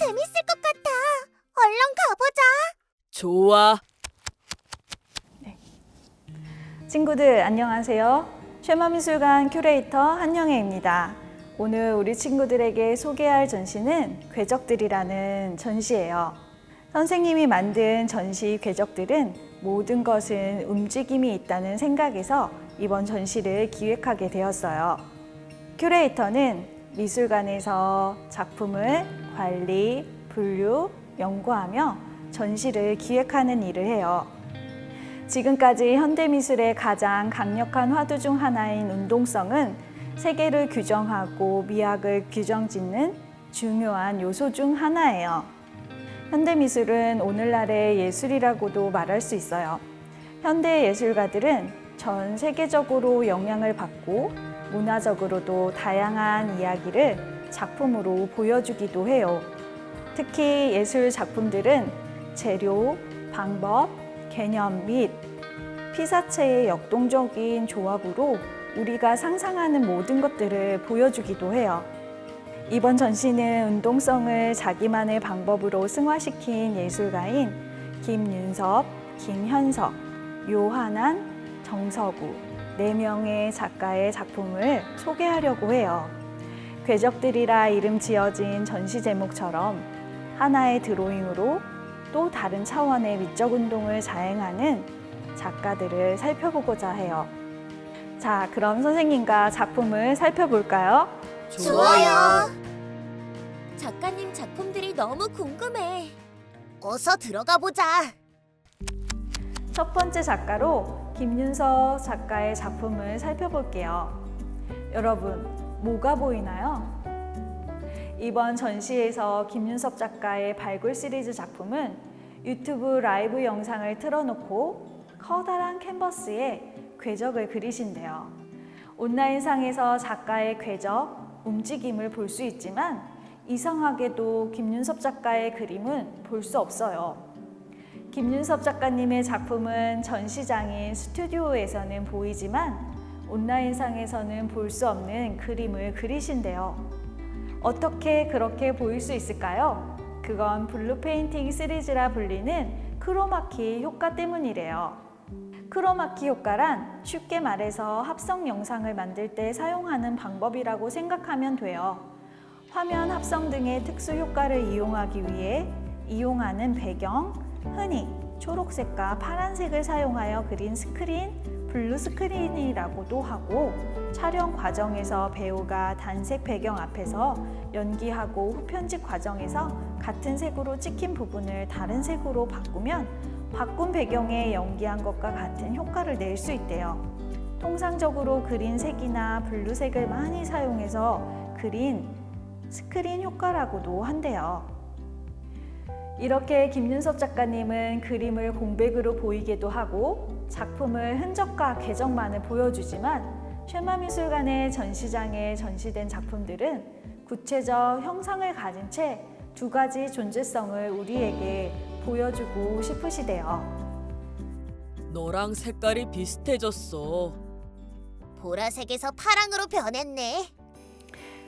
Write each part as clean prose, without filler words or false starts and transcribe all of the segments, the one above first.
재밌을 것 같아. 얼른 가보자. 좋아. 친구들 안녕하세요. 쉐마미술관 큐레이터 한영애입니다. 오늘 우리 친구들에게 소개할 전시는 궤적들이라는 전시예요. 선생님이 만든 전시 궤적들은 모든 것은 움직임이 있다는 생각에서 이번 전시를 기획하게 되었어요. 큐레이터는 미술관에서 작품을 관리, 분류, 연구하며 전시를 기획하는 일을 해요. 지금까지 현대미술의 가장 강력한 화두 중 하나인 운동성은 세계를 규정하고 미학을 규정짓는 중요한 요소 중 하나예요. 현대미술은 오늘날의 예술이라고도 말할 수 있어요. 현대 예술가들은 전 세계적으로 영향을 받고 문화적으로도 다양한 이야기를 작품으로 보여주기도 해요. 특히 예술 작품들은 재료, 방법, 개념 및 피사체의 역동적인 조합으로 우리가 상상하는 모든 것들을 보여주기도 해요. 이번 전시는 운동성을 자기만의 방법으로 승화시킨 예술가인 김윤섭, 김현석, 요한한, 정서구 4명의 작가의 작품을 소개하려고 해요. 궤적들이라 이름 지어진 전시 제목처럼 하나의 드로잉으로 또 다른 차원의 미적 운동을 자행하는 작가들을 살펴보고자 해요. 자, 그럼 선생님과 작품을 살펴볼까요? 좋아요. 작가님 작품들이 너무 궁금해. 어서 들어가 보자. 첫 번째 작가로 김윤석 작가의 작품을 살펴볼게요. 여러분, 뭐가 보이나요? 이번 전시에서 김윤섭 작가의 발굴 시리즈 작품은 유튜브 라이브 영상을 틀어놓고 커다란 캔버스에 궤적을 그리신대요. 온라인상에서 작가의 궤적, 움직임을 볼 수 있지만 이상하게도 김윤섭 작가의 그림은 볼 수 없어요. 김윤섭 작가님의 작품은 전시장인 스튜디오에서는 보이지만 온라인상에서는 볼 수 없는 그림을 그리신대요. 어떻게 그렇게 보일 수 있을까요? 그건 블루 페인팅 시리즈라 불리는 크로마키 효과 때문이래요. 크로마키 효과란 쉽게 말해서 합성 영상을 만들 때 사용하는 방법이라고 생각하면 돼요. 화면 합성 등의 특수 효과를 이용하기 위해 이용하는 배경, 흔히 초록색과 파란색을 사용하여 그린 스크린, 블루 스크린이라고도 하고, 촬영 과정에서 배우가 단색 배경 앞에서 연기하고 후편집 과정에서 같은 색으로 찍힌 부분을 다른 색으로 바꾸면 바꾼 배경에 연기한 것과 같은 효과를 낼 수 있대요. 통상적으로 그린 색이나 블루색을 많이 사용해서 그린 스크린 효과라고도 한대요. 이렇게 김윤섭 작가님은 그림을 공백으로 보이게도 하고 작품을 흔적과 궤적만을 보여주지만 쉐마미술관의 전시장에 전시된 작품들은 구체적 형상을 가진 채 두 가지 존재성을 우리에게 보여주고 싶으시대요. 너랑 색깔이 비슷해졌어. 보라색에서 파랑으로 변했네.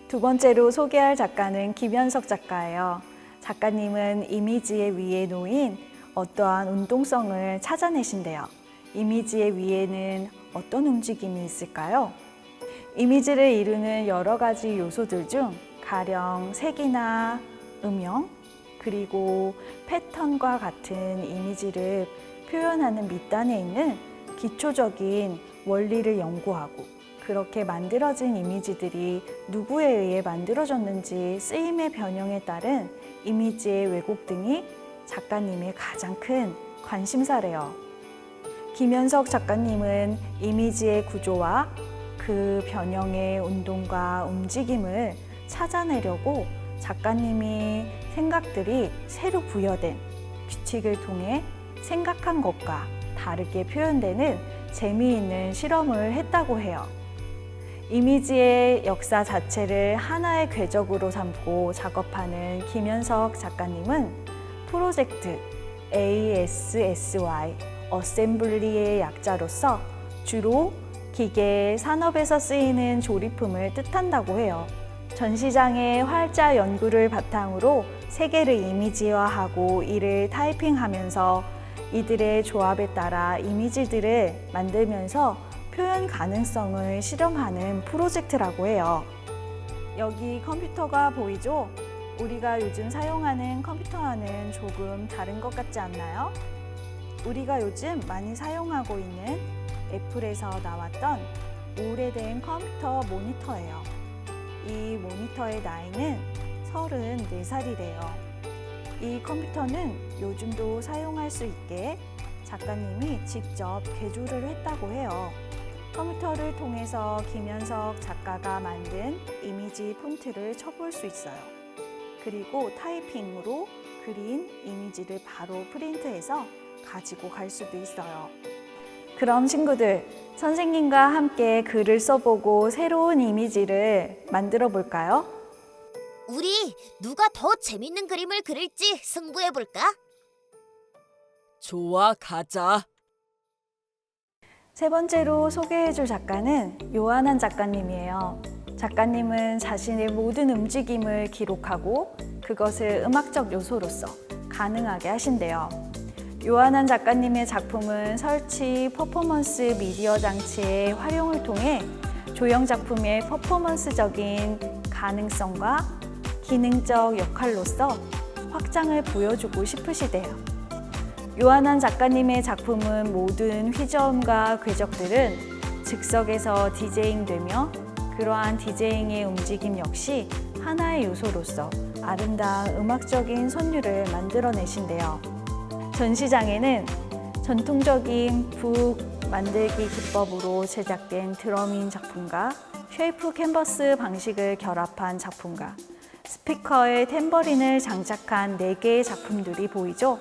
두 번째로 소개할 작가는 김현석 작가예요. 작가님은 이미지의 위에 놓인 어떠한 운동성을 찾아내신대요. 이미지의 위에는 어떤 움직임이 있을까요? 이미지를 이루는 여러 가지 요소들 중 가령 색이나 음영, 그리고 패턴과 같은 이미지를 표현하는 밑단에 있는 기초적인 원리를 연구하고 그렇게 만들어진 이미지들이 누구에 의해 만들어졌는지 쓰임의 변형에 따른 이미지의 왜곡 등이 작가님의 가장 큰 관심사래요. 김현석 작가님은 이미지의 구조와 그 변형의 운동과 움직임을 찾아내려고 작가님이 생각들이 새로 부여된 규칙을 통해 생각한 것과 다르게 표현되는 재미있는 실험을 했다고 해요. 이미지의 역사 자체를 하나의 궤적으로 삼고 작업하는 김현석 작가님은 프로젝트 ASSY, 어셈블리의 약자로서 주로 기계 산업에서 쓰이는 조립품을 뜻한다고 해요. 전시장의 활자 연구를 바탕으로 세계를 이미지화하고 이를 타이핑하면서 이들의 조합에 따라 이미지들을 만들면서 표현 가능성을 실험하는 프로젝트라고 해요. 여기 컴퓨터가 보이죠? 우리가 요즘 사용하는 컴퓨터와는 조금 다른 것 같지 않나요? 우리가 요즘 많이 사용하고 있는 애플에서 나왔던 오래된 컴퓨터 모니터예요. 이 모니터의 나이는 34살이래요. 이 컴퓨터는 요즘도 사용할 수 있게 작가님이 직접 개조를 했다고 해요. 컴퓨터를 통해서 김현석 작가가 만든 이미지 폰트를 쳐볼 수 있어요. 그리고 타이핑으로 그린 이미지를 바로 프린트해서 가지고 갈 수도 있어요. 그럼 친구들, 선생님과 함께 글을 써보고 새로운 이미지를 만들어 볼까요? 우리 누가 더 재밌는 그림을 그릴지 승부해볼까? 좋아, 가자. 세 번째로 소개해줄 작가는 요한한 작가님이에요. 작가님은 자신의 모든 움직임을 기록하고 그것을 음악적 요소로서 가능하게 하신대요. 요한한 작가님의 작품은 설치, 퍼포먼스 미디어 장치의 활용을 통해 조형 작품의 퍼포먼스적인 가능성과 기능적 역할로서 확장을 보여주고 싶으시대요. 요한한 작가님의 작품은 모든 휘저음과 궤적들은 즉석에서 디제잉되며 그러한 디제잉의 움직임 역시 하나의 요소로서 아름다운 음악적인 선율을 만들어내신대요. 전시장에는 전통적인 북 만들기 기법으로 제작된 드러밍 작품과 쉐이프 캔버스 방식을 결합한 작품과 스피커에 탬버린을 장착한 4개의 작품들이 보이죠?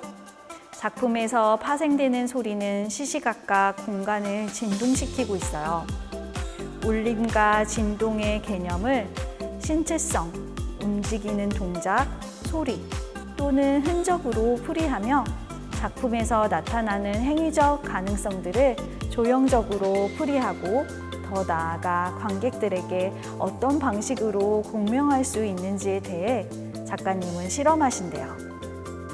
작품에서 파생되는 소리는 시시각각 공간을 진동시키고 있어요. 울림과 진동의 개념을 신체성, 움직이는 동작, 소리 또는 흔적으로 풀이하며 작품에서 나타나는 행위적 가능성들을 조형적으로 풀이하고 더 나아가 관객들에게 어떤 방식으로 공명할 수 있는지에 대해 작가님은 실험하신대요.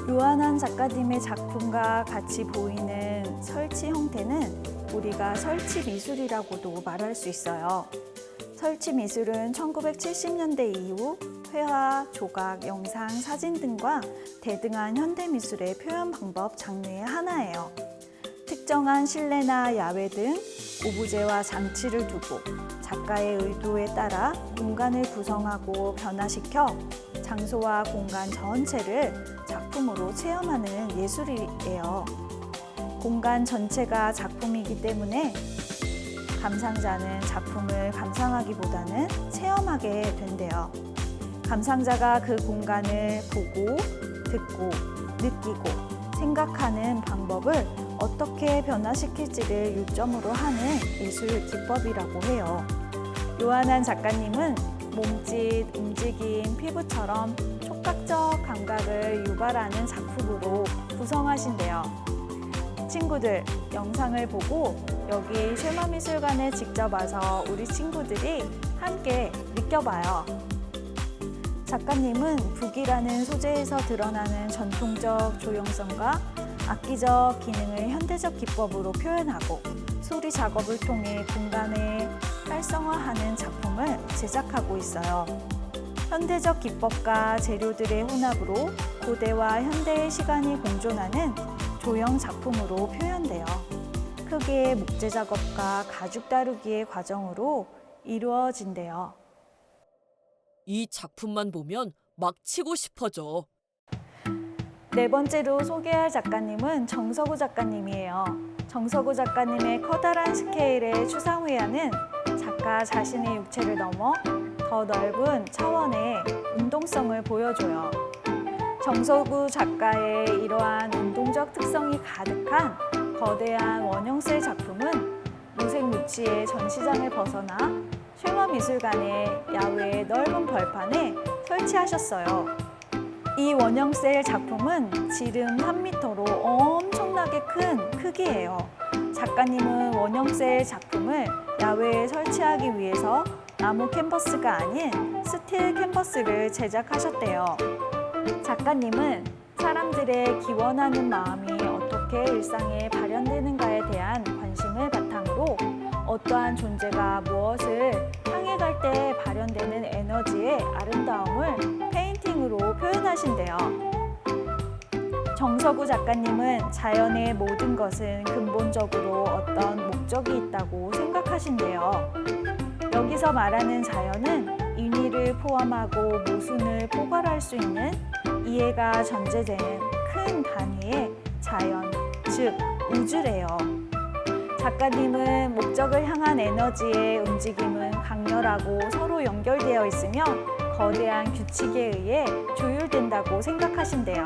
요한한 작가님의 작품과 같이 보이는 설치 형태는 우리가 설치 미술이라고도 말할 수 있어요. 설치 미술은 1970년대 이후 회화, 조각, 영상, 사진 등과 대등한 현대미술의 표현 방법 장르의 하나예요. 특정한 실내나 야외 등 오브제와 장치를 두고 작가의 의도에 따라 공간을 구성하고 변화시켜 장소와 공간 전체를 작품으로 체험하는 예술이에요. 공간 전체가 작품이기 때문에 감상자는 작품을 감상하기보다는 체험하게 된대요. 감상자가 그 공간을 보고, 듣고, 느끼고, 생각하는 방법을 어떻게 변화시킬지를 요점으로 하는 예술 기법이라고 해요. 요한한 작가님은 몸짓, 움직임, 피부처럼 촉각적 감각을 유발하는 작품으로 구성하신대요. 친구들, 영상을 보고 여기 쉐마미술관에 직접 와서 우리 친구들이 함께 느껴봐요. 작가님은 북이라는 소재에서 드러나는 전통적 조형성과 악기적 기능을 현대적 기법으로 표현하고 소리 작업을 통해 공간을 활성화하는 작품을 제작하고 있어요. 현대적 기법과 재료들의 혼합으로 고대와 현대의 시간이 공존하는 조형 작품으로 표현돼요. 크기의 목재 작업과 가죽 다루기의 과정으로 이루어진대요. 이 작품만 보면 막 치고 싶어져. 네 번째로 소개할 작가님은 정석우 작가님이에요. 정석우 작가님의 커다란 스케일의 추상회화는 작가 자신의 육체를 넘어 더 넓은 차원의 운동성을 보여줘요. 정석우 작가의 이러한 운동적 특성이 가득한 거대한 원형셀 작품은 무색무취의 전시장을 벗어나 쉐마미술관의 야외 넓은 벌판에 설치하셨어요. 이 원형셀 작품은 지름 3m로 엄청나게 큰 크기예요. 작가님은 원형셀 작품을 야외에 설치하기 위해서 나무 캔버스가 아닌 스틸 캔버스를 제작하셨대요. 작가님은 사람들의 기원하는 마음이 어떻게 일상에 발현되는가에 대한 관심을 바탕으로 어떠한 존재가 무엇을 향해 갈 때 발현되는 에너지의 아름다움을 페인팅으로 표현하신대요. 정서구 작가님은 자연의 모든 것은 근본적으로 어떤 목적이 있다고 생각하신대요. 여기서 말하는 자연은 인위를 포함하고 모순을 포괄할 수 있는 이해가 전제되는 큰 단위의 자연, 즉 우주래요. 작가님은 목적을 향한 에너지의 움직임은 강렬하고 서로 연결되어 있으며 거대한 규칙에 의해 조율된다고 생각하신대요.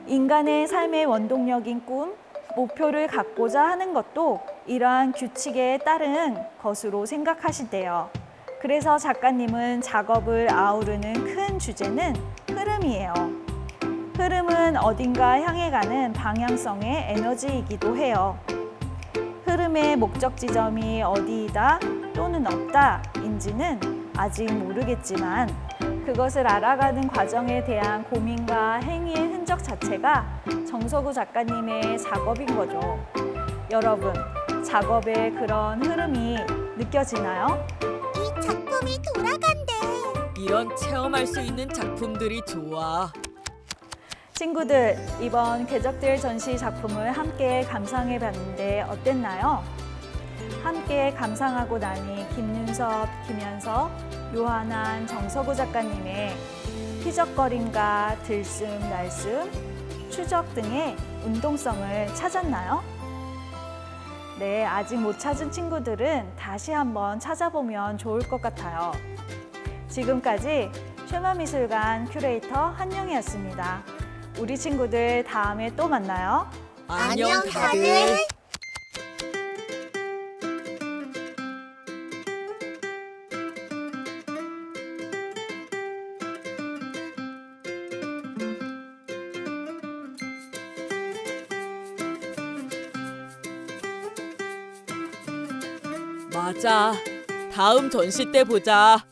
인간의 삶의 원동력인 꿈, 목표를 갖고자 하는 것도 이러한 규칙에 따른 것으로 생각하신대요. 그래서 작가님은 작업을 아우르는 큰 주제는 흐름이에요. 흐름은 어딘가 향해 가는 방향성의 에너지이기도 해요. 흐름의 목적 지점이 어디이다 또는 없다인지는 아직 모르겠지만 그것을 알아가는 과정에 대한 고민과 행위의 흔적 자체가 정서구 작가님의 작업인 거죠. 여러분, 작업에 그런 흐름이 느껴지나요? 이 작품이 돌아간대. 이런 체험할 수 있는 작품들이 좋아. 친구들, 이번 궤적들 전시 작품을 함께 감상해 봤는데 어땠나요? 함께 감상하고 나니 김윤섭, 김현석, 요한한, 정서구 작가님의 희적거림과 들숨, 날숨, 추적 등의 운동성을 찾았나요? 네, 아직 못 찾은 친구들은 다시 한번 찾아보면 좋을 것 같아요. 지금까지 쉐마미술관 큐레이터 한영이었습니다. 우리 친구들 다음에 또 만나요. 안녕 다들. 맞아. 다음 전시 때 보자.